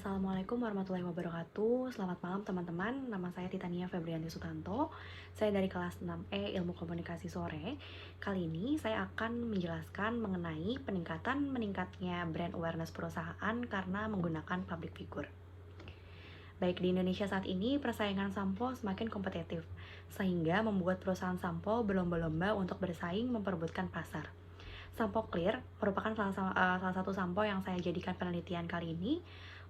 Assalamualaikum warahmatullahi wabarakatuh. Selamat malam teman-teman. Nama saya Titania Febrianti Sutanto. Saya dari kelas 6E Ilmu Komunikasi Sore. Kali ini saya akan menjelaskan mengenai meningkatnya brand awareness perusahaan karena menggunakan public figure. Baik, di Indonesia saat ini persaingan sampo semakin kompetitif, sehingga membuat perusahaan sampo berlomba-lomba untuk bersaing memperebutkan pasar. Sampo Clear merupakan salah satu sampo yang saya jadikan penelitian kali ini,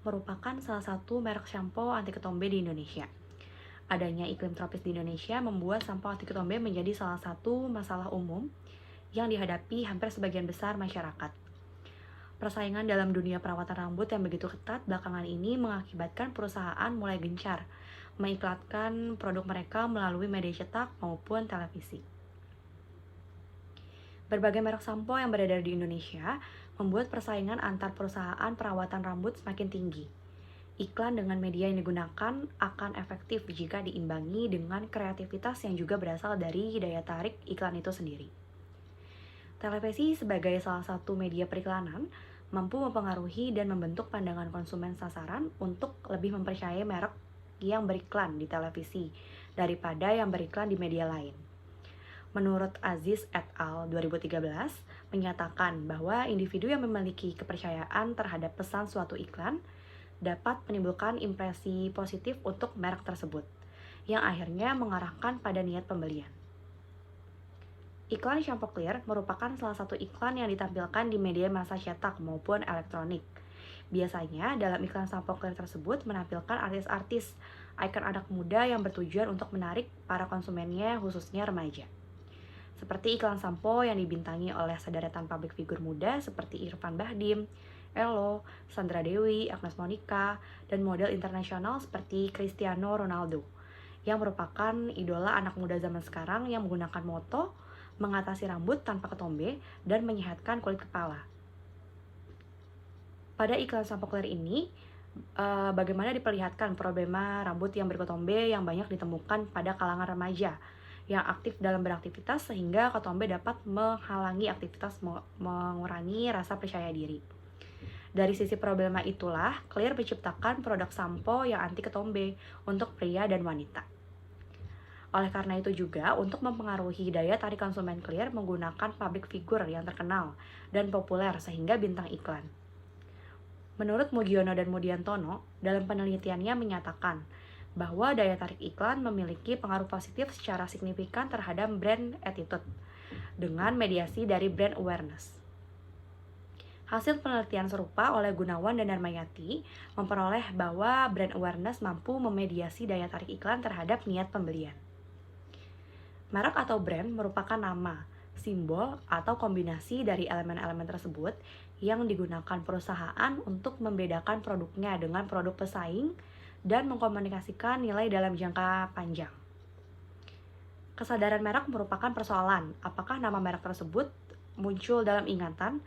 merupakan salah satu merek sampo anti ketombe di Indonesia. Adanya iklim tropis di Indonesia membuat sampo anti ketombe menjadi salah satu masalah umum yang dihadapi hampir sebagian besar masyarakat. Persaingan dalam dunia perawatan rambut yang begitu ketat belakangan ini mengakibatkan perusahaan mulai gencar mengiklankan produk mereka melalui media cetak maupun televisi. Berbagai merek sampo yang beredar di Indonesia membuat persaingan antar perusahaan perawatan rambut semakin tinggi. Iklan dengan media yang digunakan akan efektif jika diimbangi dengan kreativitas yang juga berasal dari daya tarik iklan itu sendiri. Televisi sebagai salah satu media periklanan mampu mempengaruhi dan membentuk pandangan konsumen sasaran untuk lebih mempercayai merek yang beriklan di televisi daripada yang beriklan di media lain. Menurut Aziz et al. 2013, menyatakan bahwa individu yang memiliki kepercayaan terhadap pesan suatu iklan dapat menimbulkan impresi positif untuk merek tersebut, yang akhirnya mengarahkan pada niat pembelian. Iklan Shampoo Clear merupakan salah satu iklan yang ditampilkan di media massa cetak maupun elektronik. Biasanya, dalam iklan Shampoo Clear tersebut menampilkan artis-artis, ikon anak muda yang bertujuan untuk menarik para konsumennya, khususnya remaja. Seperti iklan sampo yang dibintangi oleh sederetan public figure muda seperti Irfan Bahdim, Ello, Sandra Dewi, Agnes Monica, dan model internasional seperti Cristiano Ronaldo, yang merupakan idola anak muda zaman sekarang yang menggunakan moto mengatasi rambut tanpa ketombe dan menyehatkan kulit kepala. Pada iklan sampo Clear ini, bagaimana diperlihatkan problema rambut yang berketombe yang banyak ditemukan pada kalangan remaja yang aktif dalam beraktivitas sehingga ketombe dapat menghalangi aktivitas mengurangi rasa percaya diri. Dari sisi problema itulah, Clear menciptakan produk sampo yang anti ketombe untuk pria dan wanita. Oleh karena itu juga, untuk mempengaruhi daya tarik konsumen, Clear menggunakan public figure yang terkenal dan populer sehingga bintang iklan. Menurut Mugiono dan Mudiantono, dalam penelitiannya menyatakan bahwa daya tarik iklan memiliki pengaruh positif secara signifikan terhadap brand attitude dengan mediasi dari brand awareness. Hasil penelitian serupa oleh Gunawan dan Darmayati memperoleh bahwa brand awareness mampu memediasi daya tarik iklan terhadap niat pembelian. Merek atau brand merupakan nama, simbol, atau kombinasi dari elemen-elemen tersebut yang digunakan perusahaan untuk membedakan produknya dengan produk pesaing dan mengkomunikasikan nilai dalam jangka panjang. Kesadaran merek merupakan persoalan, apakah nama merek tersebut muncul dalam ingatan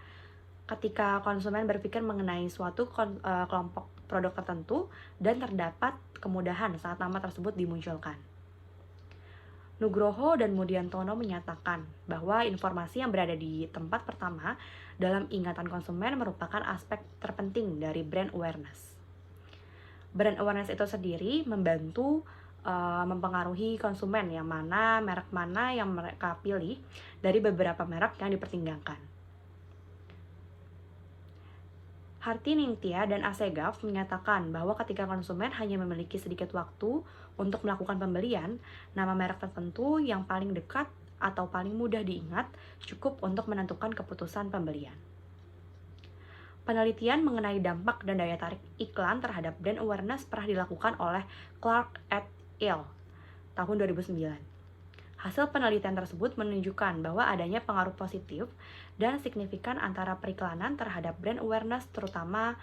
ketika konsumen berpikir mengenai suatu kelompok produk tertentu dan terdapat kemudahan saat nama tersebut dimunculkan. Nugroho dan Mudiantono menyatakan bahwa informasi yang berada di tempat pertama dalam ingatan konsumen merupakan aspek terpenting dari brand awareness. Brand awareness itu sendiri membantu mempengaruhi konsumen merek mana yang mereka pilih dari beberapa merek yang dipertimbangkan. Harti Ningtyas dan Assegaf menyatakan bahwa ketika konsumen hanya memiliki sedikit waktu untuk melakukan pembelian, nama merek tertentu yang paling dekat atau paling mudah diingat cukup untuk menentukan keputusan pembelian. Penelitian mengenai dampak dan daya tarik iklan terhadap brand awareness pernah dilakukan oleh Clark et al. Tahun 2009. Hasil penelitian tersebut menunjukkan bahwa adanya pengaruh positif dan signifikan antara periklanan terhadap brand awareness terutama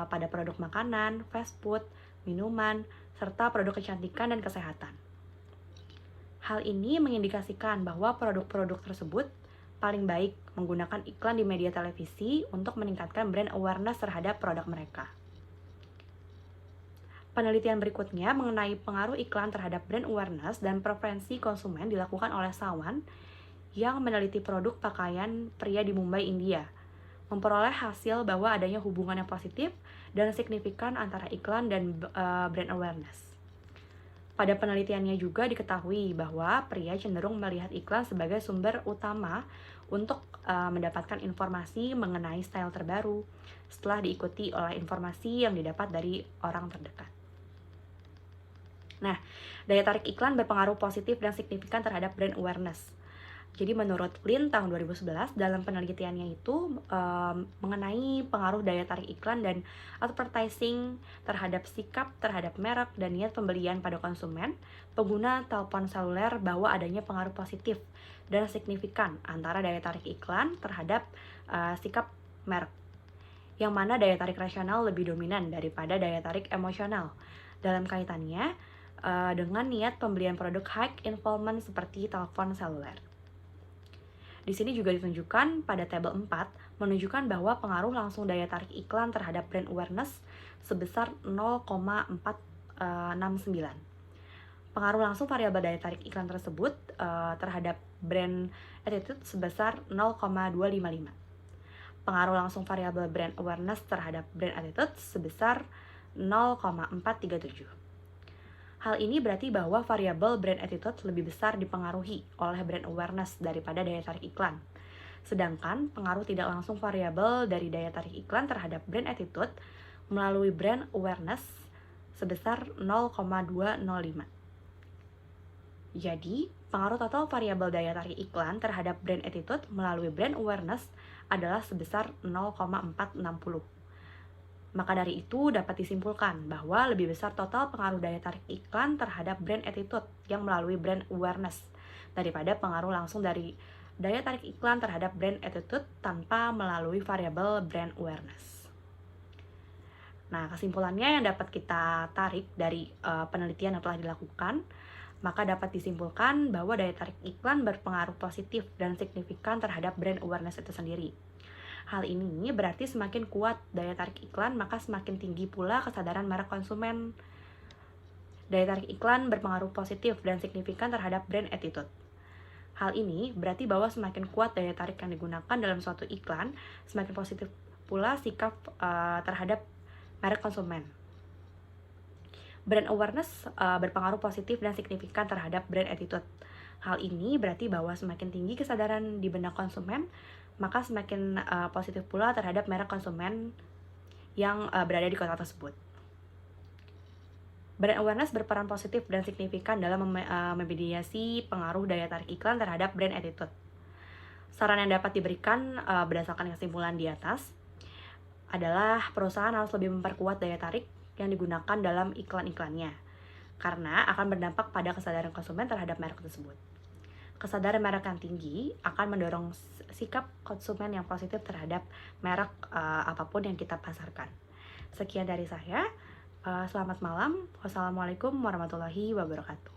pada produk makanan, fast food, minuman, serta produk kecantikan dan kesehatan. Hal ini mengindikasikan bahwa produk-produk tersebut paling baik menggunakan iklan di media televisi untuk meningkatkan brand awareness terhadap produk mereka. Penelitian berikutnya mengenai pengaruh iklan terhadap brand awareness dan preferensi konsumen dilakukan oleh Sawan yang meneliti produk pakaian pria di Mumbai, India. memperoleh hasil bahwa adanya hubungan yang positif dan signifikan antara iklan dan brand awareness. Pada penelitiannya juga diketahui bahwa pria cenderung melihat iklan sebagai sumber utama untuk mendapatkan informasi mengenai style terbaru, setelah diikuti oleh informasi yang didapat dari orang terdekat. Nah, daya tarik iklan berpengaruh positif dan signifikan terhadap brand awareness. Jadi menurut Flynn tahun 2011 dalam penelitiannya itu mengenai pengaruh daya tarik iklan dan advertising terhadap sikap terhadap merek dan niat pembelian pada konsumen, pengguna telepon seluler bahwa adanya pengaruh positif dan signifikan antara daya tarik iklan terhadap sikap merek. Yang mana daya tarik rasional lebih dominan daripada daya tarik emosional dalam kaitannya dengan niat pembelian produk high involvement seperti telepon seluler. Di sini juga ditunjukkan pada tabel 4 menunjukkan bahwa pengaruh langsung daya tarik iklan terhadap brand awareness sebesar 0,469. Pengaruh langsung variabel daya tarik iklan tersebut terhadap brand attitude sebesar 0,255. Pengaruh langsung variabel brand awareness terhadap brand attitude sebesar 0,437. Hal ini berarti bahwa variabel brand attitude lebih besar dipengaruhi oleh brand awareness daripada daya tarik iklan. Sedangkan pengaruh tidak langsung variabel dari daya tarik iklan terhadap brand attitude melalui brand awareness sebesar 0,205. Jadi, pengaruh total variabel daya tarik iklan terhadap brand attitude melalui brand awareness adalah sebesar 0,460. Maka dari itu dapat disimpulkan bahwa lebih besar total pengaruh daya tarik iklan terhadap brand attitude yang melalui brand awareness daripada pengaruh langsung dari daya tarik iklan terhadap brand attitude tanpa melalui variabel brand awareness. Nah, kesimpulannya yang dapat kita tarik dari penelitian yang telah dilakukan, maka dapat disimpulkan bahwa daya tarik iklan berpengaruh positif dan signifikan terhadap brand awareness itu sendiri. Hal ini berarti semakin kuat daya tarik iklan, maka semakin tinggi pula kesadaran merek konsumen. Daya tarik iklan berpengaruh positif dan signifikan terhadap brand attitude. Hal ini berarti bahwa semakin kuat daya tarik yang digunakan dalam suatu iklan, semakin positif pula sikap terhadap merek konsumen. Brand awareness berpengaruh positif dan signifikan terhadap brand attitude. Hal ini berarti bahwa semakin tinggi kesadaran di benak konsumen, maka semakin positif pula terhadap merek konsumen yang berada di kota tersebut. Brand awareness berperan positif dan signifikan dalam memediasi pengaruh daya tarik iklan terhadap brand attitude. Saran yang dapat diberikan berdasarkan kesimpulan di atas adalah perusahaan harus lebih memperkuat daya tarik yang digunakan dalam iklan-iklannya, karena akan berdampak pada kesadaran konsumen terhadap merek tersebut. Kesadaran merek yang tinggi akan mendorong sikap konsumen yang positif terhadap merek apapun yang kita pasarkan. Sekian dari saya. Selamat malam. Wassalamualaikum warahmatullahi wabarakatuh.